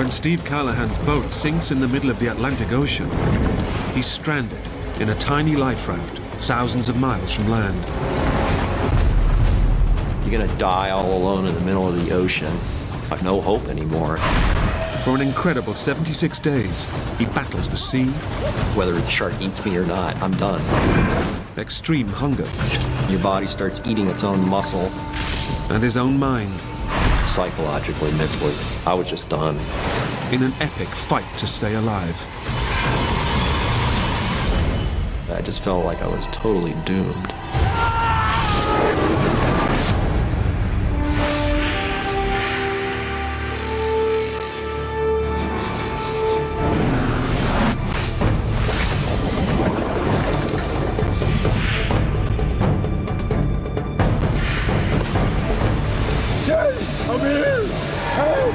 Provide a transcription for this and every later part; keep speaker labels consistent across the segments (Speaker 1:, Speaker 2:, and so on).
Speaker 1: When Steve Callahan's boat sinks in the middle of the Atlantic Ocean, he's stranded in a tiny life raft thousands of miles from land.
Speaker 2: You're gonna die all alone in the middle of the ocean. I've no hope anymore.
Speaker 1: For an incredible 76 days, he battles the sea.
Speaker 2: Whether the shark eats me or not, I'm done.
Speaker 1: Extreme hunger.
Speaker 2: Your body starts eating its own muscle.
Speaker 1: And his own mind.
Speaker 2: Psychologically, mentally, I was just done.
Speaker 1: In an epic fight to stay alive.
Speaker 2: I just felt like I was totally doomed.
Speaker 3: I'm here! Help!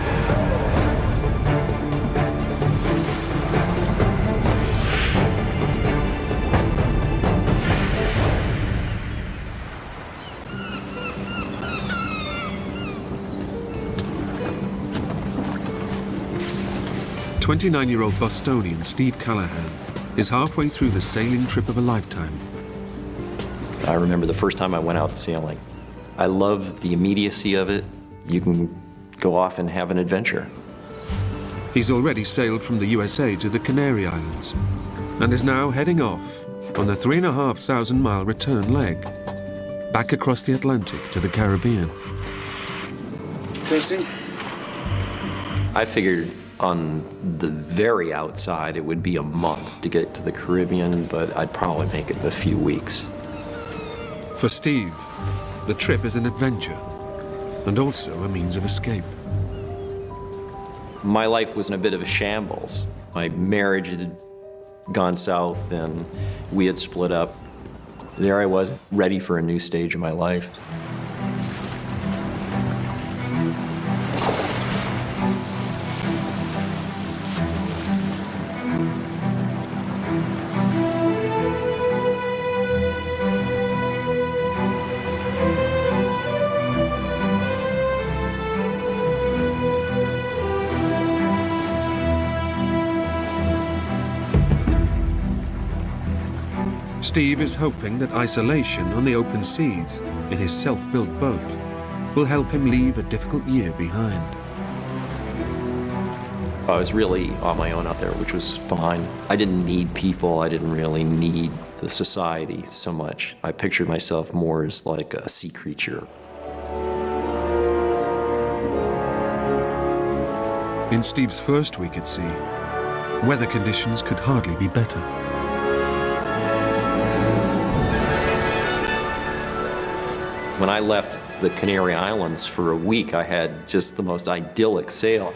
Speaker 1: 29-year-old Bostonian Steve Callahan is halfway through the sailing trip of a lifetime.
Speaker 2: I remember the first time I went out sailing. I loved the immediacy of it. You can go off and have an adventure.
Speaker 1: He's already sailed from the USA to the Canary Islands and is now heading off on the 3,500-mile return leg back across the Atlantic to the Caribbean.
Speaker 3: Testing?
Speaker 2: I figured on the very outside it would be a month to get to the Caribbean, but I'd probably make it in a few weeks.
Speaker 1: For Steve, the trip is an adventure and also a means of escape.
Speaker 2: My life was in a bit of a shambles. My marriage had gone south and we had split up. There I was, ready for a new stage of my life.
Speaker 1: Steve is hoping that isolation on the open seas in his self-built boat will help him leave a difficult year behind.
Speaker 2: I was really on my own out there, which was fine. I didn't need people. I didn't really need the society so much. I pictured myself more as like a sea creature.
Speaker 1: In Steve's first week at sea, weather conditions could hardly be better.
Speaker 2: When I left the Canary Islands for a week, I had just the most idyllic sail.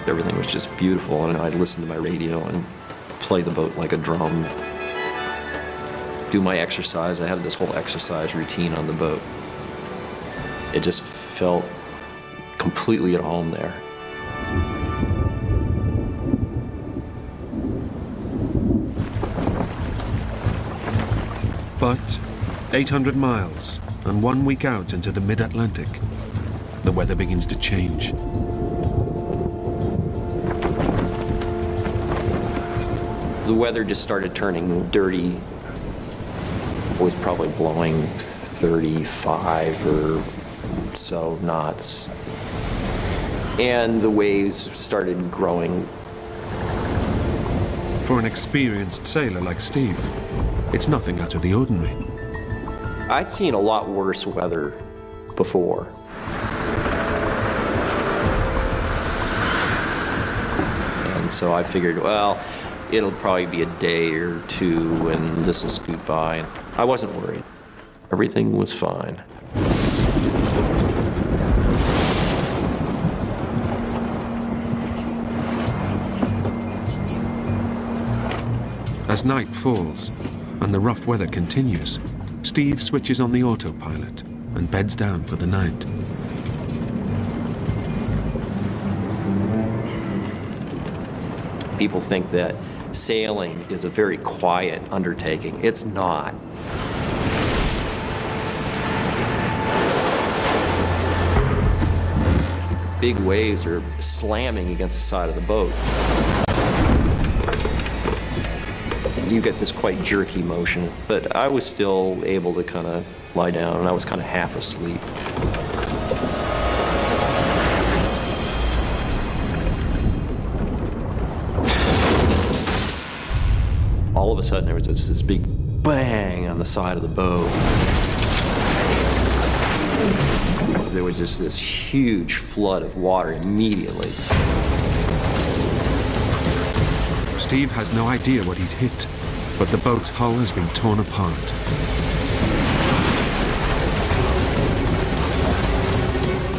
Speaker 2: Everything was just beautiful, and I'd listen to my radio and play the boat like a drum. Do my exercise. I had this whole exercise routine on the boat. It just felt completely at home there.
Speaker 1: But 800 miles and 1 week out into the mid-Atlantic, the weather begins to change.
Speaker 2: The weather just started turning dirty. It was probably blowing 35 or so knots. And the waves started growing.
Speaker 1: For an experienced sailor like Steve, it's nothing out of the ordinary.
Speaker 2: I'd seen a lot worse weather before. And so I figured, well, it'll probably be a day or two and this will scoot by. I wasn't worried. Everything was fine.
Speaker 1: As night falls and the rough weather continues, Steve switches on the autopilot and beds down for the night.
Speaker 2: People think that sailing is a very quiet undertaking. It's not. big waves are slamming against the side of the boat. You get this quite jerky motion, but I was still able to kind of lie down, and I was kind of half asleep. All of a sudden, there was this big bang on the side of the boat. There was just this huge flood of water immediately.
Speaker 1: Steve has no idea what he's hit, but the boat's hull has been torn apart.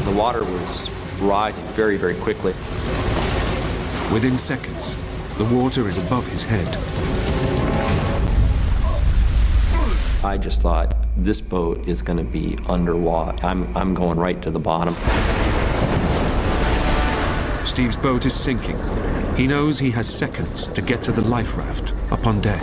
Speaker 2: The water was rising very, very quickly.
Speaker 1: Within seconds, the water is above his head.
Speaker 2: I just thought, this boat is going to be underwater. I'm going right to the bottom.
Speaker 1: Steve's boat is sinking. He knows he has seconds to get to the life raft up on deck.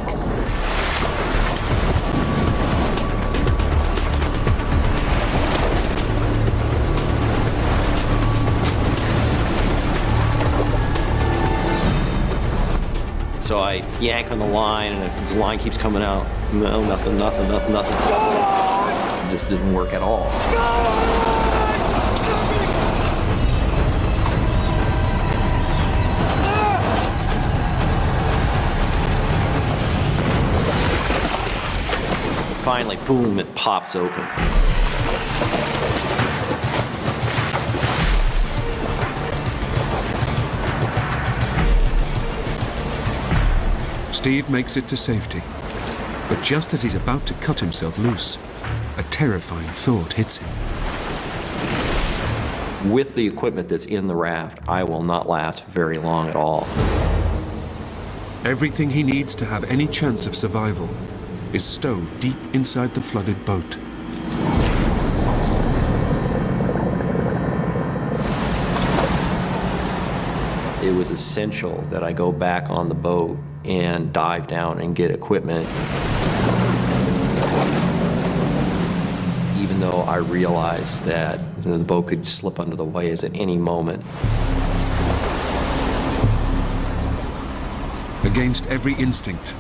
Speaker 2: So I yank on the line, and if the line keeps coming out, no, nothing. It just didn't work at all. Finally, boom, it pops open.
Speaker 1: Steve makes it to safety. But just as he's about to cut himself loose, a terrifying thought hits him.
Speaker 2: With the equipment that's in the raft, I will not last very long at all.
Speaker 1: Everything he needs to have any chance of survival is stowed deep inside the flooded boat.
Speaker 2: It was essential that I go back on the boat and dive down and get equipment. Even though I realized that the boat could slip under the waves at any moment.
Speaker 1: Against every instinct,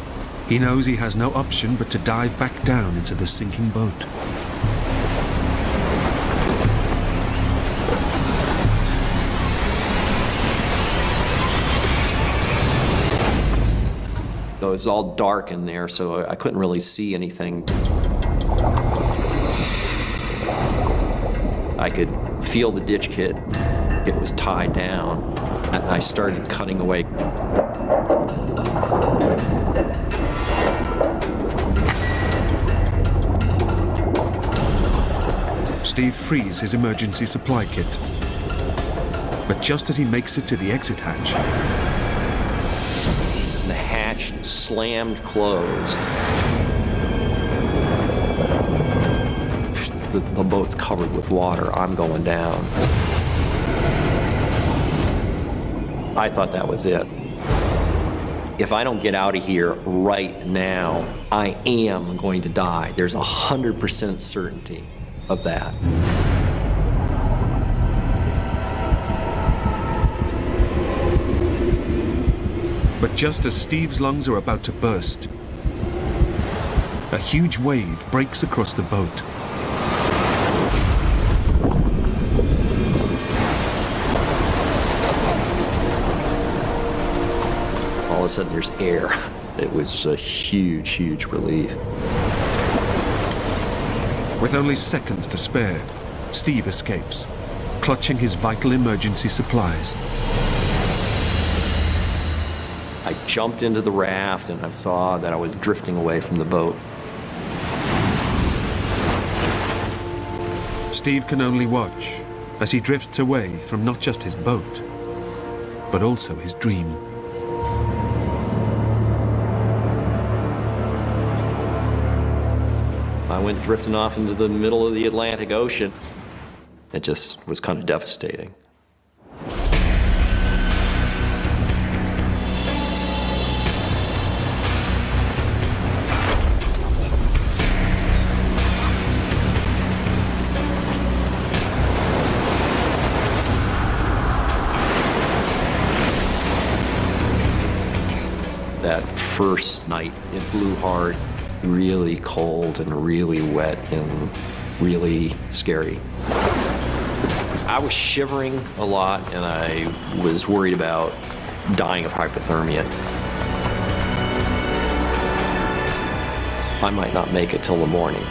Speaker 1: he knows he has no option but to dive back down into the sinking boat.
Speaker 2: It was all dark in there, so I couldn't really see anything. I could feel the ditch kit. It was tied down, and I started cutting away.
Speaker 1: Steve frees his emergency supply kit. But just as he makes it to the exit hatch,
Speaker 2: The hatch slammed closed. The boat's covered with water. I'm going down. I thought that was it. If I don't get out of here right now, I am going to die. There's 100% certainty of that.
Speaker 1: but just as Steve's lungs are about to burst, a huge wave breaks across the boat.
Speaker 2: All of a sudden, there's air. It was a huge, huge relief.
Speaker 1: With only seconds to spare, Steve escapes, clutching his vital emergency supplies.
Speaker 2: I jumped into the raft and I saw that I was drifting away from the boat.
Speaker 1: Steve can only watch as he drifts away from not just his boat, but also his dream.
Speaker 2: I went drifting off into the middle of the Atlantic Ocean. It just was kind of devastating. first night, it blew hard, really cold and really wet and really scary. I was shivering a lot, and I was worried about dying of hypothermia. I might not make it till the morning.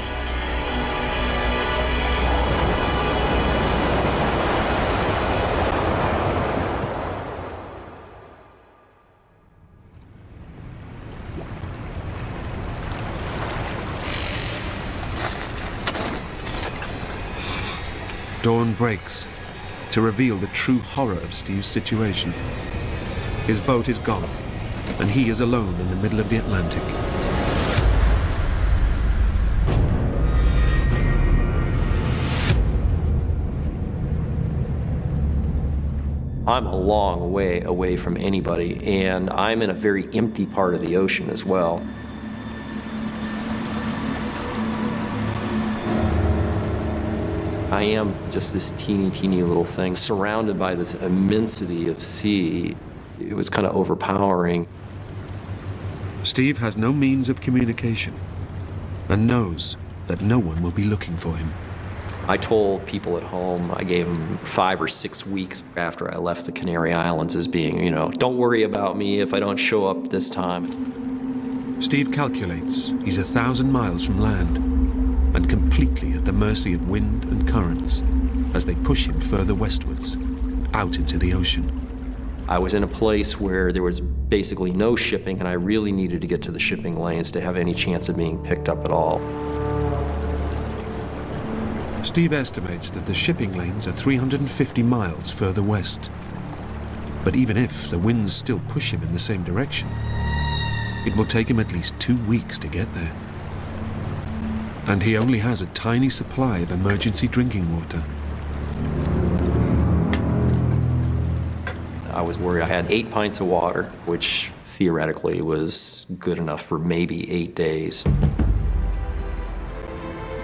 Speaker 1: Dawn breaks to reveal the true horror of Steve's situation. His boat is gone, and he is alone in the middle of the Atlantic.
Speaker 2: I'm a long way away from anybody, and I'm in a very empty part of the ocean as well. I am just this teeny little thing surrounded by this immensity of sea. It was kind of overpowering.
Speaker 1: Steve has no means of communication and knows that no one will be looking for him.
Speaker 2: I told people at home, I gave them 5 or 6 weeks after I left the Canary Islands as being, don't worry about me if I don't show up this time.
Speaker 1: Steve calculates he's 1,000 miles from land and completely at the mercy of wind and currents as they push him further westwards, out into the ocean.
Speaker 2: I was in a place where there was basically no shipping, and I really needed to get to the shipping lanes to have any chance of being picked up at all.
Speaker 1: Steve estimates that the shipping lanes are 350 miles further west. But even if the winds still push him in the same direction, it will take him at least 2 weeks to get there. And he only has a tiny supply of emergency drinking water.
Speaker 2: I was worried. I had 8 pints of water, which theoretically was good enough for maybe 8 days.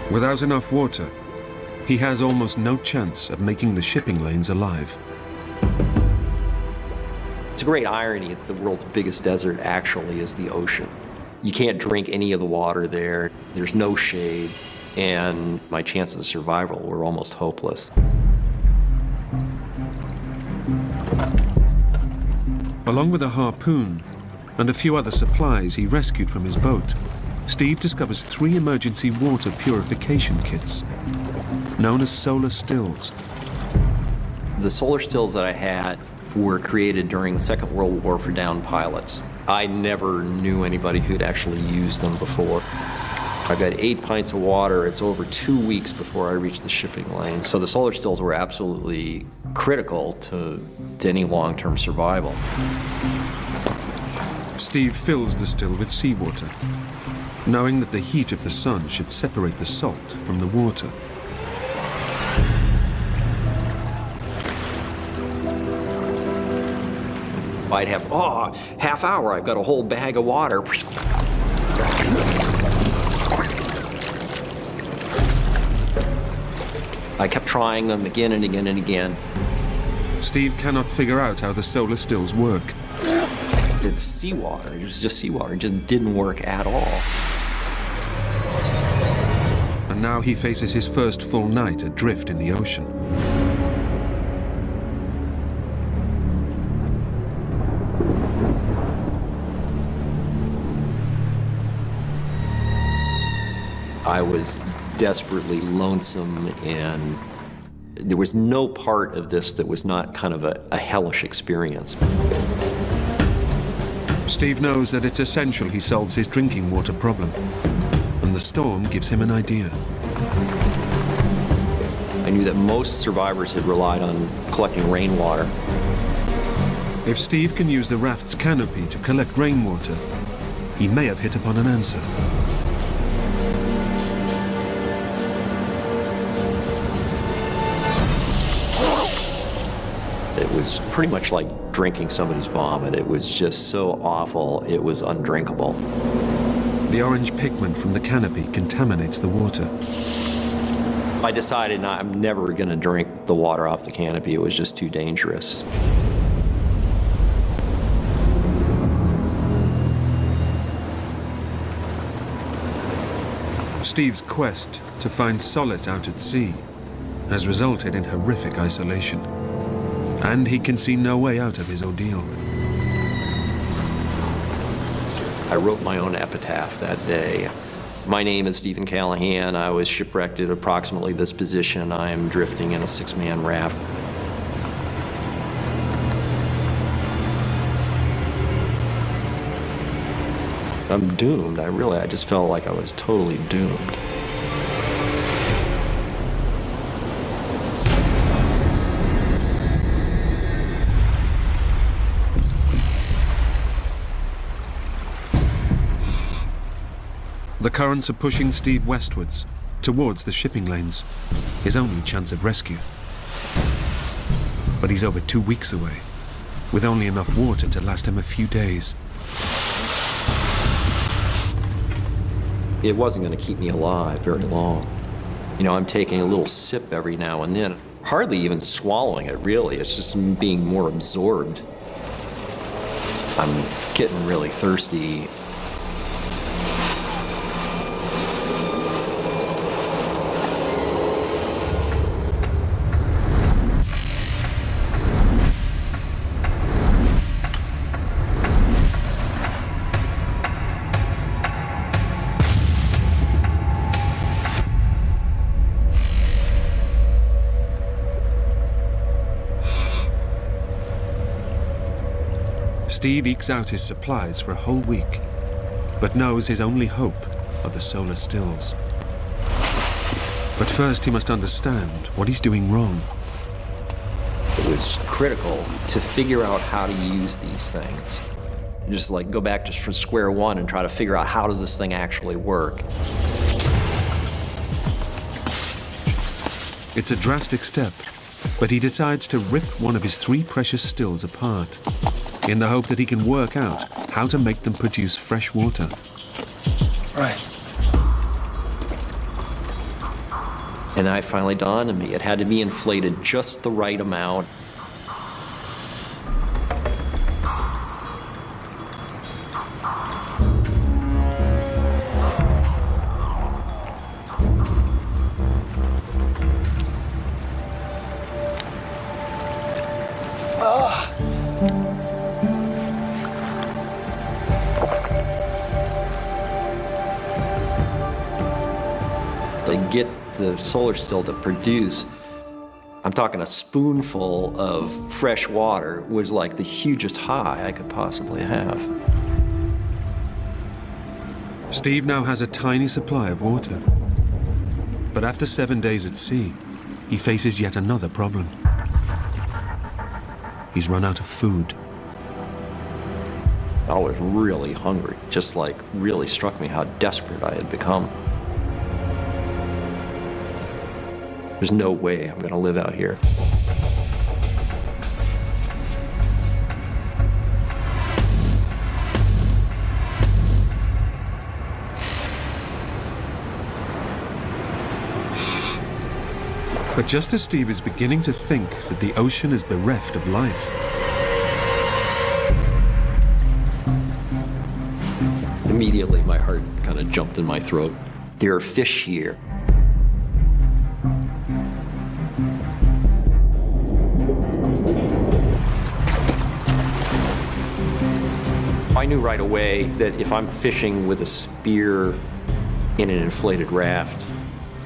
Speaker 1: Without enough water, he has almost no chance of making the shipping lanes alive.
Speaker 2: It's a great irony that the world's biggest desert actually is the ocean. You can't drink any of the water there. There's no shade, and my chances of survival were almost hopeless.
Speaker 1: Along with a harpoon and a few other supplies he rescued from his boat, Steve discovers 3 emergency water purification kits, known as solar stills.
Speaker 2: The solar stills that I had were created during the Second World War for downed pilots. I never knew anybody who'd actually used them before. I've got 8 pints of water. It's over 2 weeks before I reach the shipping lane. So the solar stills were absolutely critical to any long-term survival.
Speaker 1: Steve fills the still with seawater, knowing that the heat of the sun should separate the salt from the water.
Speaker 2: I'd have, half hour, I've got a whole bag of water. I kept trying them again and again and again.
Speaker 1: Steve cannot figure out how the solar stills work.
Speaker 2: It's seawater, it was just seawater, it just didn't work at all.
Speaker 1: And now he faces his first full night adrift in the ocean.
Speaker 2: I was desperately lonesome, and there was no part of this that was not kind of a hellish experience.
Speaker 1: Steve knows that it's essential he solves his drinking water problem, and the storm gives him an idea.
Speaker 2: I knew that most survivors had relied on collecting rainwater.
Speaker 1: If Steve can use the raft's canopy to collect rainwater, he may have hit upon an answer.
Speaker 2: It was pretty much like drinking somebody's vomit. It was just so awful, it was undrinkable.
Speaker 1: The orange pigment from the canopy contaminates the water.
Speaker 2: I decided I'm never going to drink the water off the canopy. It was just too dangerous.
Speaker 1: Steve's quest to find solace out at sea has resulted in horrific isolation, and he can see no way out of his ordeal.
Speaker 2: I wrote my own epitaph that day. My name is Stephen Callahan. I was shipwrecked at approximately this position. I am drifting in a 6-man raft. I'm doomed. I just felt like I was totally doomed.
Speaker 1: The currents are pushing Steve westwards, towards the shipping lanes, his only chance of rescue. But he's over 2 weeks away, with only enough water to last him a few days.
Speaker 2: It wasn't going to keep me alive very long. You know, I'm taking a little sip every now and then, hardly even swallowing it, really. It's just being more absorbed. I'm getting really thirsty.
Speaker 1: Steve ekes out his supplies for a whole week, but knows his only hope are the solar stills. But first he must understand what he's doing wrong.
Speaker 2: It was critical to figure out how to use these things. Just like go back just from square one and try to figure out how does this thing actually work.
Speaker 1: It's a drastic step, but he decides to rip one of his 3 precious stills apart, in the hope that he can work out how to make them produce fresh water.
Speaker 3: Right.
Speaker 2: And then it finally dawned on me, it had to be inflated just the right amount. To get the solar still to produce, I'm talking a spoonful of fresh water was like the hugest high I could possibly have.
Speaker 1: Steve now has a tiny supply of water. But after 7 days at sea, he faces yet another problem. He's run out of food.
Speaker 2: I was really hungry, just like really struck me how desperate I had become. There's no way I'm gonna live out here.
Speaker 1: But just as Steve is beginning to think that the ocean is bereft of life,
Speaker 2: Immediately, my heart kind of jumped in my throat. There are fish here. I knew right away that if I'm fishing with a spear in an inflated raft,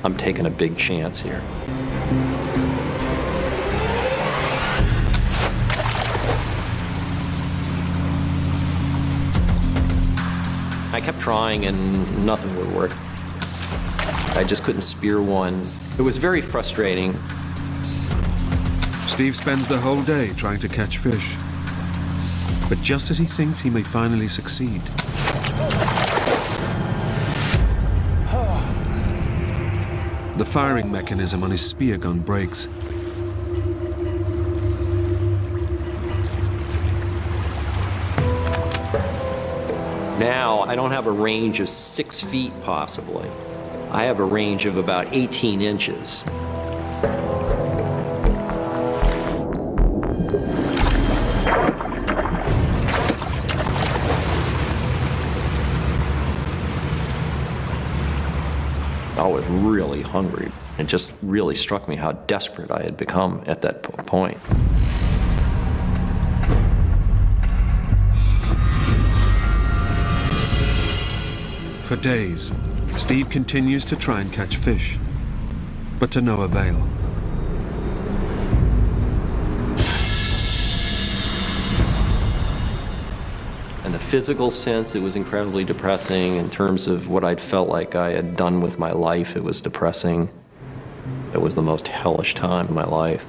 Speaker 2: I'm taking a big chance here. I kept trying and nothing would work. I just couldn't spear one. It was very frustrating.
Speaker 1: Steve spends the whole day trying to catch fish. But just as he thinks he may finally succeed, the firing mechanism on his spear gun breaks.
Speaker 2: Now, I don't have a range of 6 feet, possibly. I have a range of about 18 inches. was really hungry. It just really struck me how desperate I had become at that point.
Speaker 1: For days, Steve continues to try and catch fish, but to no avail.
Speaker 2: In the physical sense, it was incredibly depressing. In terms of what I'd felt like I had done with my life, it was depressing. It was the most hellish time in my life.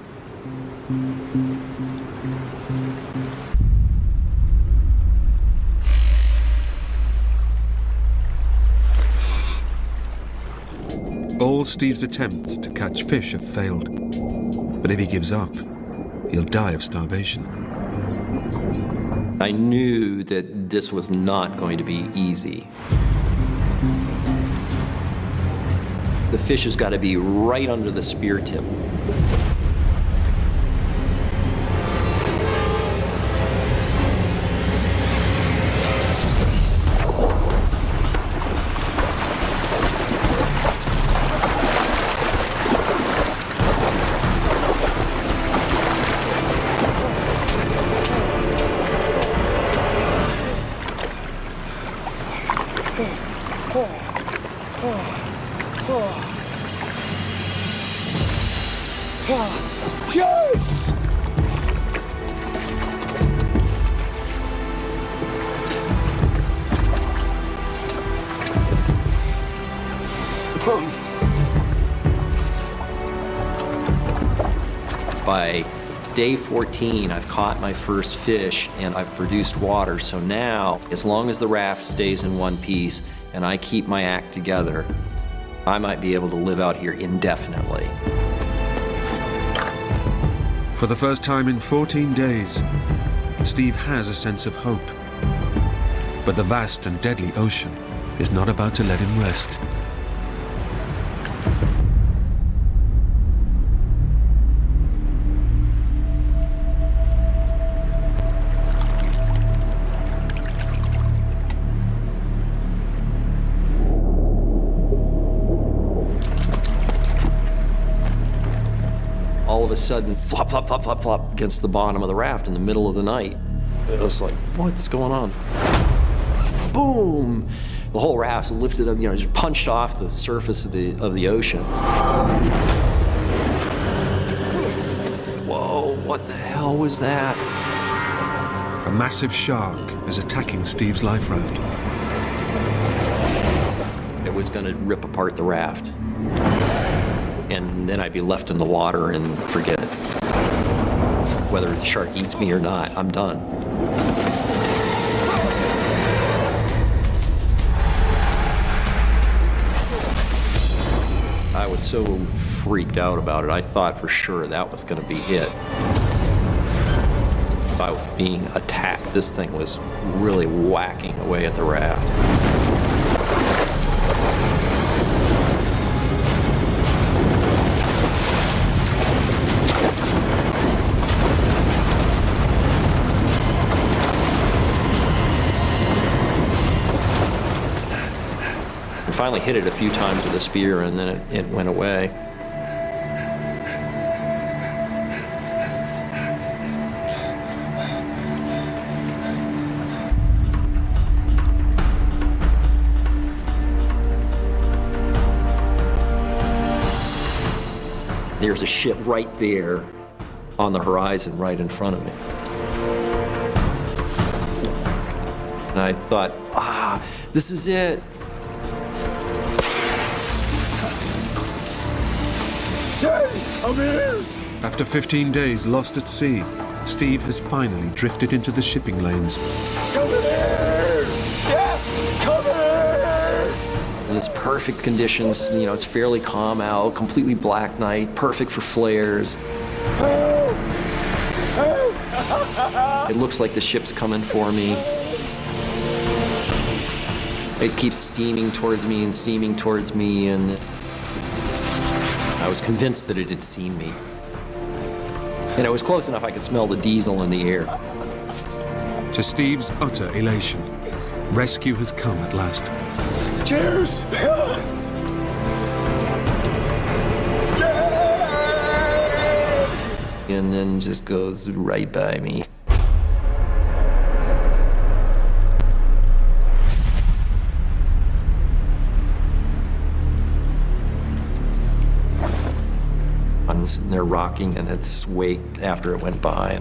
Speaker 1: All Steve's attempts to catch fish have failed, but if he gives up, he'll die of starvation.
Speaker 2: I knew that this was not going to be easy. The fish has got to be right under the spear tip.
Speaker 3: Yes!
Speaker 2: By day 14, I've caught my first fish and I've produced water. So now, as long as the raft stays in one piece and I keep my act together, I might be able to live out here indefinitely.
Speaker 1: For the first time in 14 days, Steve has a sense of hope. But the vast and deadly ocean is not about to let him rest.
Speaker 2: All of a sudden, flop, flop, flop, flop, flop against the bottom of the raft in the middle of the night. It was like, what's going on? Boom! The whole raft's lifted up, just punched off the surface of the ocean. Whoa, what the hell was that?
Speaker 1: A massive shark is attacking Steve's life raft.
Speaker 2: It was gonna rip apart the raft. And then I'd be left in the water and forget it. Whether the shark eats me or not, I'm done. I was so freaked out about it, I thought for sure that was gonna be it. I was being attacked. This thing was really whacking away at the raft. Finally hit it a few times with a spear, and then it went away. There's a ship right there on the horizon right in front of me. And I thought, this is it.
Speaker 3: I'm here!
Speaker 1: After 15 days lost at sea, Steve has finally drifted into the shipping lanes.
Speaker 3: Come here! Yeah! Come here!
Speaker 2: And it's perfect conditions, it's fairly calm out, completely black night, perfect for flares.
Speaker 3: Help! Help!
Speaker 2: It looks like the ship's coming for me. It keeps steaming towards me and steaming towards me, and I was convinced that it had seen me. And it was close enough I could smell the diesel in the air.
Speaker 1: To Steve's utter elation, rescue has come at last.
Speaker 3: Cheers!
Speaker 2: and then just goes right by me. I'm sitting there rocking in its wake after it went by.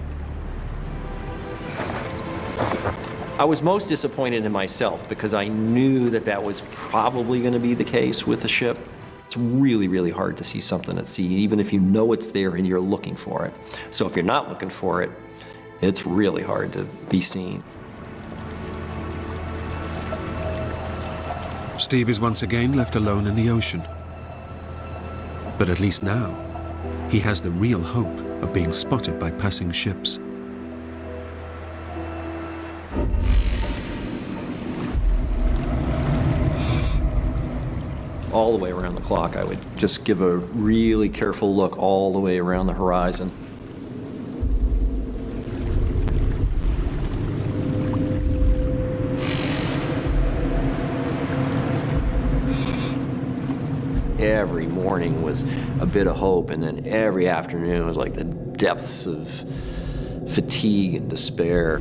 Speaker 2: I was most disappointed in myself because I knew that that was probably going to be the case with the ship. It's really, really hard to see something at sea, even if you know it's there and you're looking for it. So if you're not looking for it, it's really hard to be seen.
Speaker 1: Steve is once again left alone in the ocean. But at least now, he has the real hope of being spotted by passing ships.
Speaker 2: All the way around the clock, I would just give a really careful look all the way around the horizon. Every morning was a bit of hope, and then every afternoon was like the depths of fatigue and despair.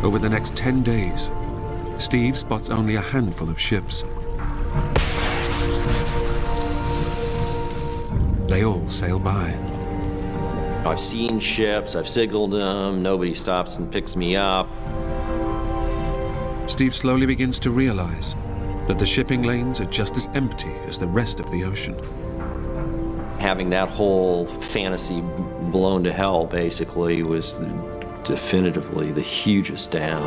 Speaker 1: Over the next 10 days, Steve spots only a handful of ships. They all sail by.
Speaker 2: I've seen ships, I've signaled them, nobody stops and picks me up.
Speaker 1: Steve slowly begins to realize that the shipping lanes are just as empty as the rest of the ocean.
Speaker 2: Having that whole fantasy blown to hell, basically, was definitively the hugest down.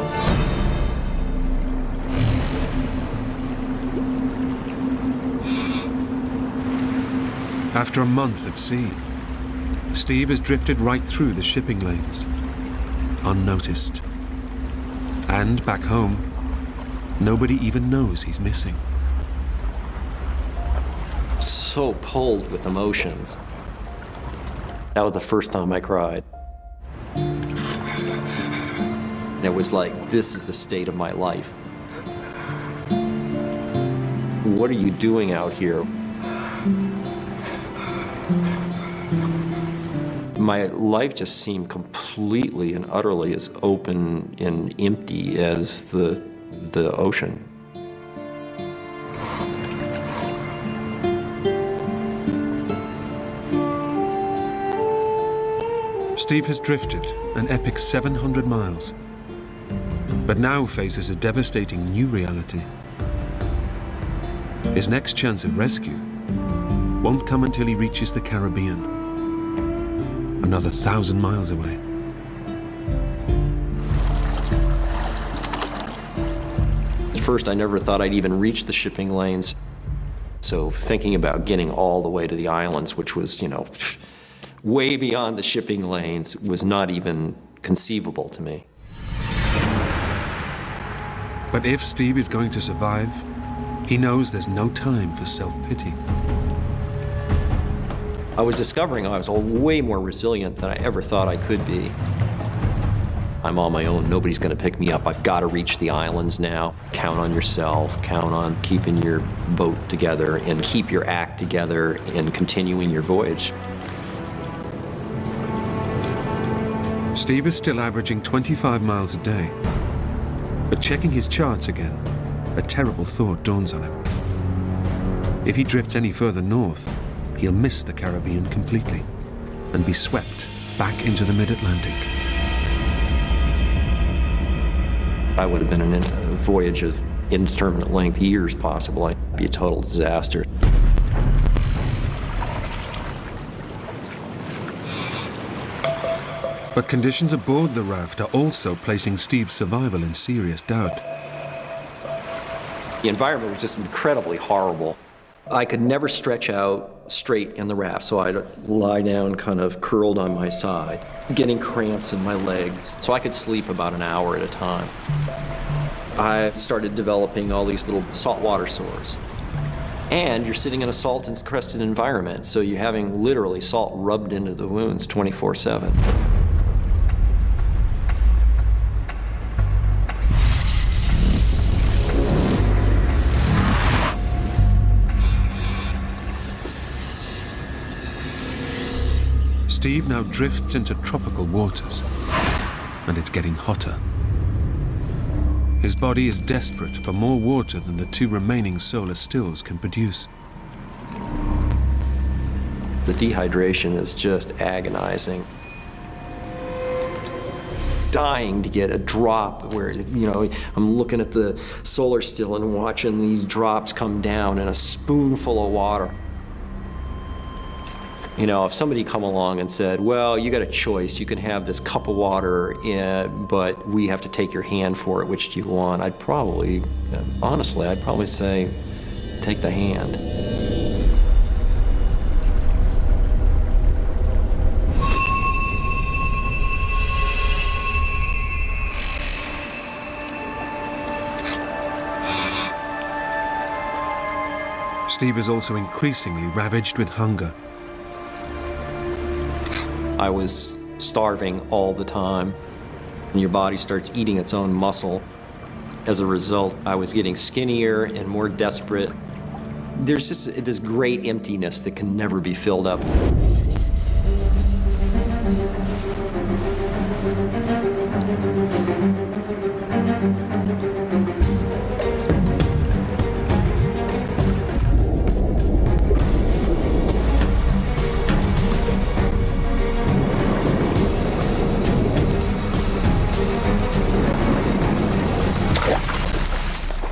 Speaker 1: After a month at sea, Steve has drifted right through the shipping lanes, unnoticed. And back home, nobody even knows he's missing.
Speaker 2: So pulled with emotions. That was the first time I cried. And it was like, this is the state of my life. What are you doing out here? My life just seemed completely and utterly as open and empty as the ocean.
Speaker 1: Steve has drifted an epic 700 miles, but now faces a devastating new reality. His next chance of rescue won't come until he reaches the Caribbean, another 1,000 miles away.
Speaker 2: At first, I never thought I'd even reach the shipping lanes. So thinking about getting all the way to the islands, which was, way beyond the shipping lanes, was not even conceivable to me.
Speaker 1: But if Steve is going to survive, he knows there's no time for self-pity.
Speaker 2: I was discovering I was way more resilient than I ever thought I could be. I'm on my own. Nobody's going to pick me up. I've got to reach the islands now. Count on yourself. Count on keeping your boat together and keep your act together and continuing your voyage.
Speaker 1: Steve is still averaging 25 miles a day. But checking his charts again, a terrible thought dawns on him. If he drifts any further north, he'll miss the Caribbean completely and be swept back into the mid-Atlantic.
Speaker 2: I would have been in a voyage of indeterminate length, years possible. It'd be a total disaster.
Speaker 1: But conditions aboard the raft are also placing Steve's survival in serious doubt.
Speaker 2: The environment was just incredibly horrible. I could never stretch out straight in the raft, so I'd lie down kind of curled on my side, getting cramps in my legs, so I could sleep about an hour at a time. I started developing all these little saltwater sores. And you're sitting in a salt-encrusted environment, so you're having literally salt rubbed into the wounds 24/7.
Speaker 1: Steve now drifts into tropical waters, and it's getting hotter. His body is desperate for more water than the 2 remaining solar stills can produce.
Speaker 2: The dehydration is just agonizing. Dying to get a drop where, I'm looking at the solar still and watching these drops come down in a spoonful of water. If somebody come along and said, well, you got a choice, you can have this cup of water, but we have to take your hand for it, which do you want? I'd probably say, take the hand.
Speaker 1: Steve is also increasingly ravaged with hunger.
Speaker 2: I was starving all the time. And your body starts eating its own muscle. As a result, I was getting skinnier and more desperate. There's just this great emptiness that can never be filled up.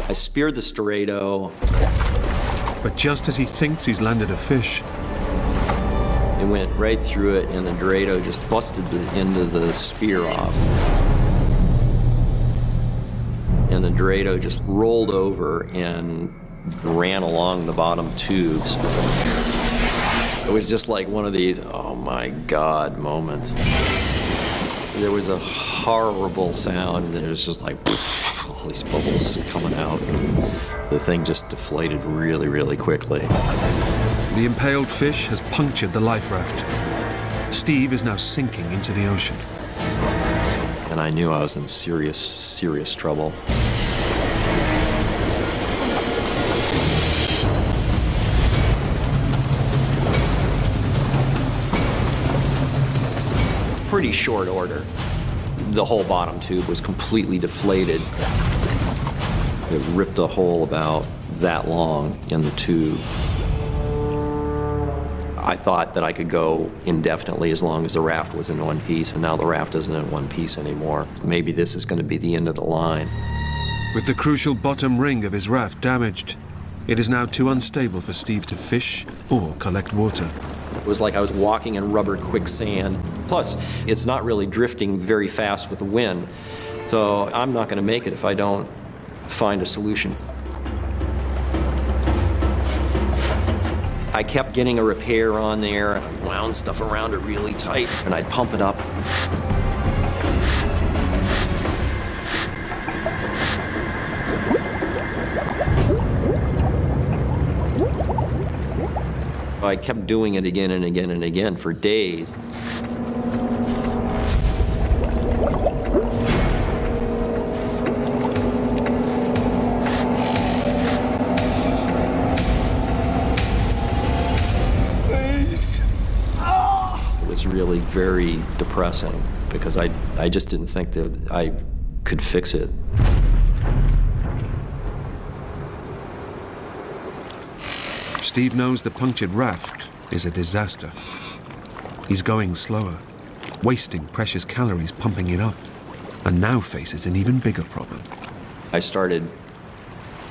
Speaker 2: I speared the Storado.
Speaker 1: But just as he thinks he's landed a fish,
Speaker 2: it went right through it, and the Dorado just busted the end of the spear off. And the Dorado just rolled over and ran along the bottom tubes. It was just like one of these, oh my God, moments. There was a horrible sound, and it was just like, all these bubbles coming out. The thing just deflated really, really quickly.
Speaker 1: The impaled fish has punctured the life raft. Steve is now sinking into the ocean.
Speaker 2: And I knew I was in serious, serious trouble. Pretty short order. The whole bottom tube was completely deflated. It ripped a hole about that long in the tube. I thought that I could go indefinitely as long as the raft was in one piece, and now the raft isn't in one piece anymore. Maybe this is going to be the end of the line.
Speaker 1: With the crucial bottom ring of his raft damaged, it is now too unstable for Steve to fish or collect water.
Speaker 2: It was like I was walking in rubber quicksand. Plus, it's not really drifting very fast with the wind, so I'm not going to make it if I don't find a solution. I kept getting a repair on there. I wound stuff around it really tight, and I'd pump it up. I kept doing it again and again and again for days. It was really very depressing because I just didn't think that I could fix it.
Speaker 1: Steve knows the punctured raft is a disaster. He's going slower, wasting precious calories pumping it up, and now faces an even bigger problem.
Speaker 2: I started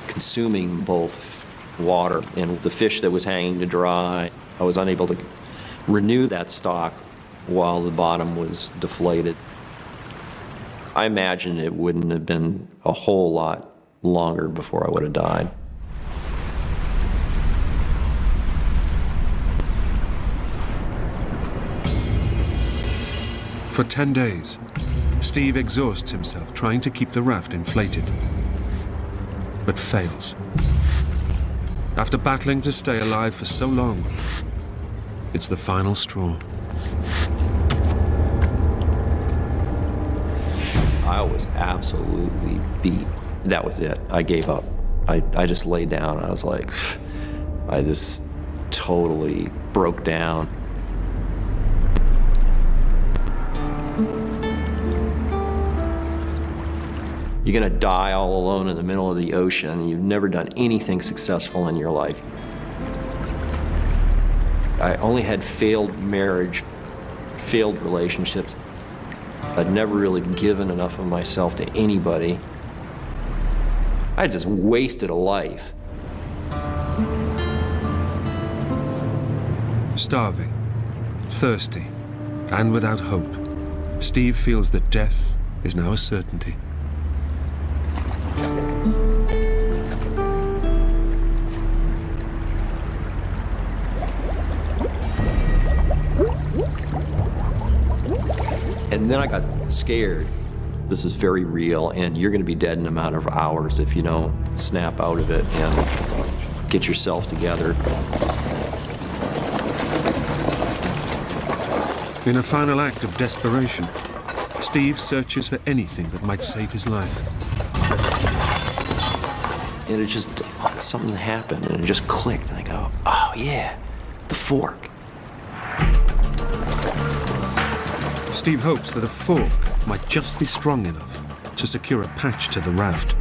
Speaker 2: consuming both water and the fish that was hanging to dry. I was unable to renew that stock while the bottom was deflated. I imagine it wouldn't have been a whole lot longer before I would have died.
Speaker 1: For 10 days, Steve exhausts himself trying to keep the raft inflated, but fails. After battling to stay alive for so long, it's the final straw.
Speaker 2: I was absolutely beat. That was it. I gave up. I just laid down. I was like, I just totally broke down. You're gonna die all alone in the middle of the ocean. You've never done anything successful in your life. I only had failed marriage, failed relationships. I'd never really given enough of myself to anybody. I just wasted a life.
Speaker 1: Starving, thirsty, and without hope, Steve feels that death is now a certainty.
Speaker 2: And then I got scared. This is very real, and you're gonna be dead in a matter of hours if you don't snap out of it and get yourself together.
Speaker 1: In a final act of desperation, Steve searches for anything that might save his life.
Speaker 2: And it just, something happened, and it just clicked, and I go, oh yeah, the fork.
Speaker 1: Steve hopes that a fork might just be strong enough to secure a patch to the raft.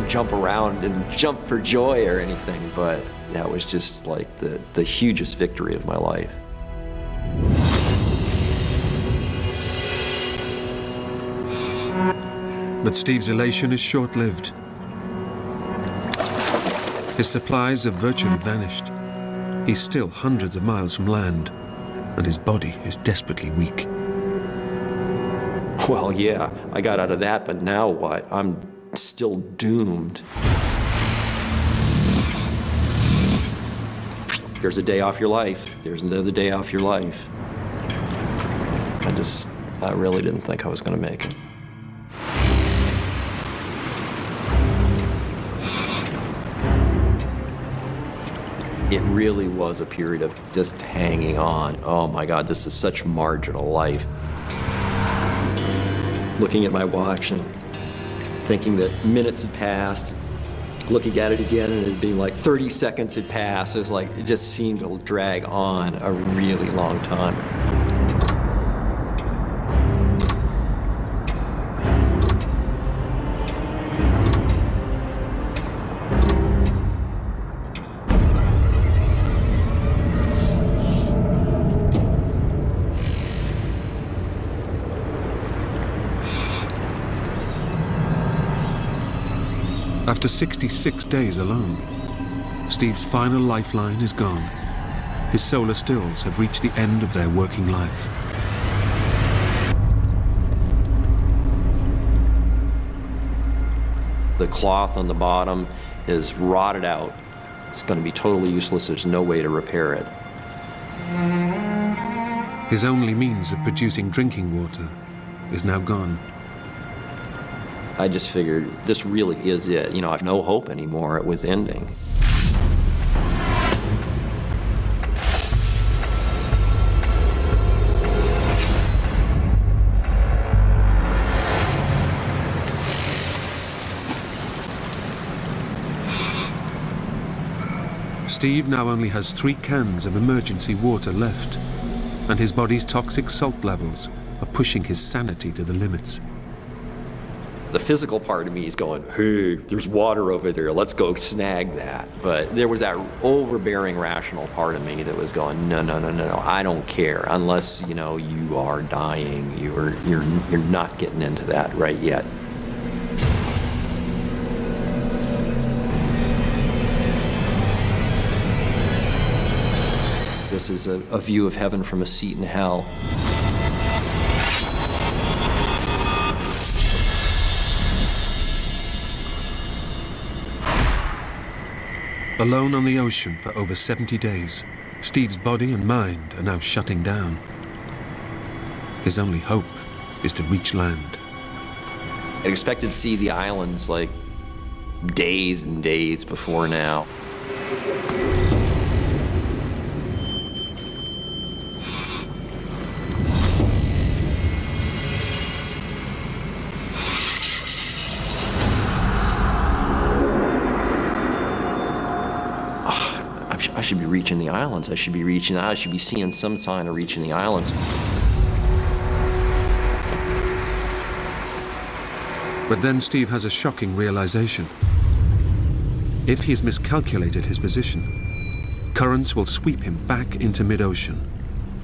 Speaker 2: Jump around and jump for joy or anything, but that was just like the hugest victory of my life.
Speaker 1: But Steve's elation is short-lived. His supplies have virtually vanished. He's still hundreds of miles from land, and his body is desperately weak.
Speaker 2: Well, yeah, I got out of that, but now what? I'm still doomed. There's a day off your life. There's another day off your life. I really didn't think I was gonna make it. It really was a period of just hanging on. Oh my God, this is such marginal life. Looking at my watch and thinking that minutes had passed, looking at it again and it being like 30 seconds had passed. It was like, it just seemed to drag on a really long time.
Speaker 1: After 66 days alone, Steve's final lifeline is gone. His solar stills have reached the end of their working life.
Speaker 2: The cloth on the bottom is rotted out. It's going to be totally useless. There's no way to repair it.
Speaker 1: His only means of producing drinking water is now gone.
Speaker 2: I just figured this really is it. You know, I have no hope anymore. It was ending.
Speaker 1: Steve now only has 3 cans of emergency water left, and his body's toxic salt levels are pushing his sanity to the limits.
Speaker 2: The physical part of me is going, hey, there's water over there, let's go snag that. But there was that overbearing rational part of me that was going, no, I don't care. Unless, you know, you are dying, you're not getting into that right yet. this is a view of heaven from a seat in hell.
Speaker 1: Alone on the ocean for over 70 days, Steve's body and mind are now shutting down. His only hope is to reach land.
Speaker 2: I expected to see the islands like days and days before now. I should be reaching the islands. I should be seeing some sign of reaching the islands.
Speaker 1: But then Steve has a shocking realization. If he's miscalculated his position, currents will sweep him back into mid-ocean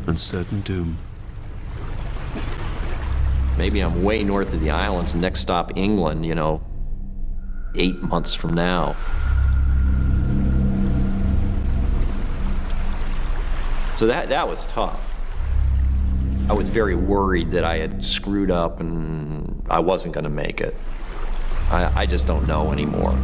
Speaker 1: and certain doom.
Speaker 2: Maybe I'm way north of the islands, next stop England, 8 months from now. So that was tough. I was very worried that I had screwed up and I wasn't going to make it. I just don't know anymore.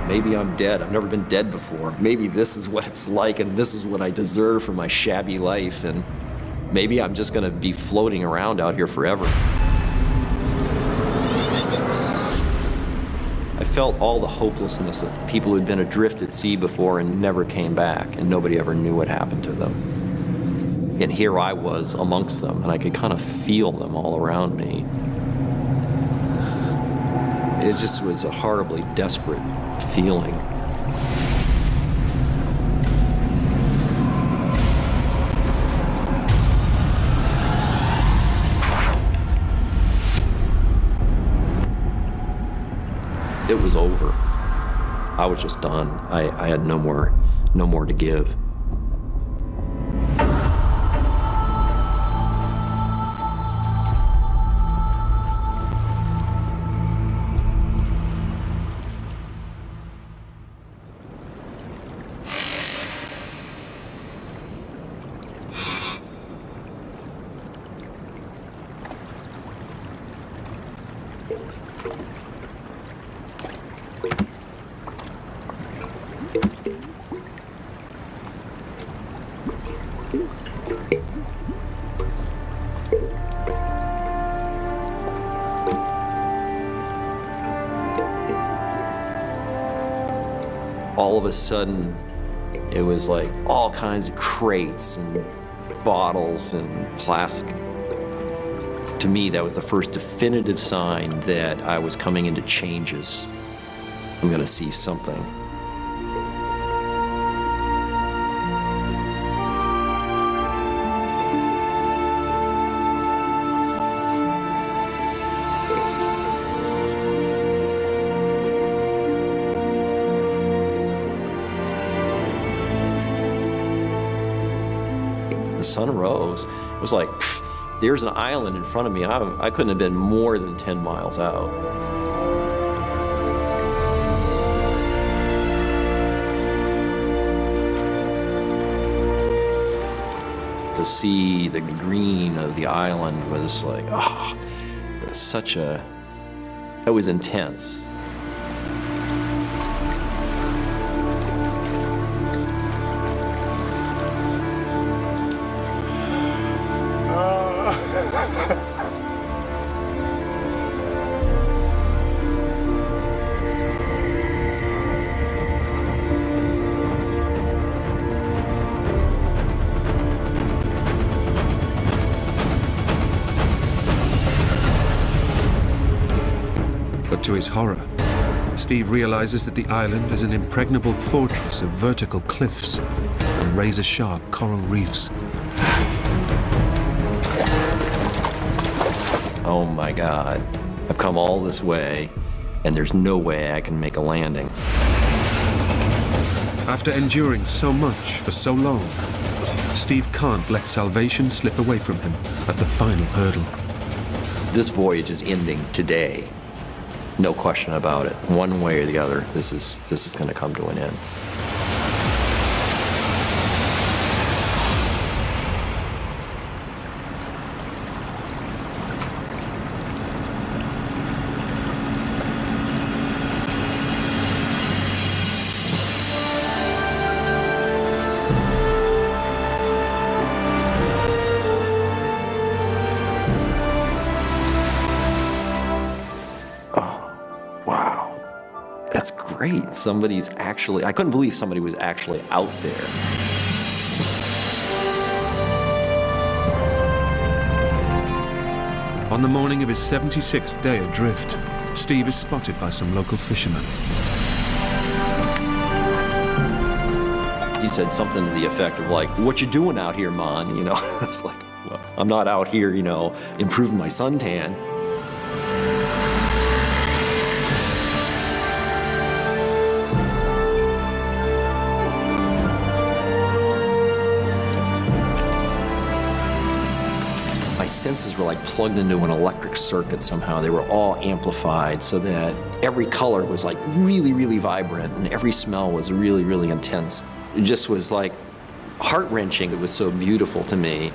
Speaker 2: Maybe I'm dead. I've never been dead before. Maybe this is what it's like and this is what I deserve for my shabby life, and maybe I'm just gonna be floating around out here forever. I felt all the hopelessness of people who'd been adrift at sea before and never came back, and nobody ever knew what happened to them. And here I was amongst them, and I could kind of feel them all around me. It just was a horribly desperate feeling. It was over. I was just done. I had no more to give. All of a sudden, it was like all kinds of crates and bottles and plastic. To me, that was the first definitive sign that I was coming into changes. I'm gonna see something. The sun rose. It was like, there's an island in front of me. I couldn't have been more than 10 miles out. To see the green of the island was like, it was it was intense.
Speaker 1: But to his horror, Steve realizes that the island is an impregnable fortress of vertical cliffs and razor-sharp coral reefs.
Speaker 2: Oh my God, I've come all this way, and there's no way I can make a landing.
Speaker 1: After enduring so much for so long, Steve can't let salvation slip away from him at the final hurdle.
Speaker 2: This voyage is ending today. No question about it. One way or the other, this is going to come to an end. That's great. I couldn't believe somebody was actually out there.
Speaker 1: On the morning of his 76th day adrift, Steve is spotted by some local fishermen.
Speaker 2: He said something to the effect of like, "What you doing out here, man?" You know, it's like, well, I'm not out here, you know, improving my suntan. My senses were like plugged into an electric circuit somehow. They were all amplified so that every color was like really, really vibrant and every smell was really, really intense. It just was like heart-wrenching. It was so beautiful to me.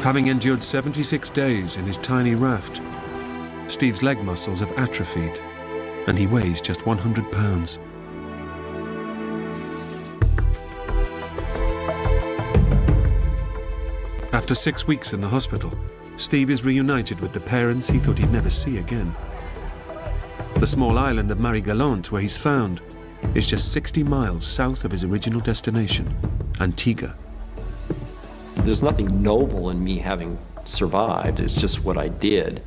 Speaker 1: Having endured 76 days in his tiny raft, Steve's leg muscles have atrophied and he weighs just 100 pounds. After 6 weeks in the hospital, Steve is reunited with the parents he thought he'd never see again. The small island of Marie-Galante, where he's found, is just 60 miles south of his original destination, Antigua.
Speaker 2: There's nothing noble in me having survived. It's just what I did.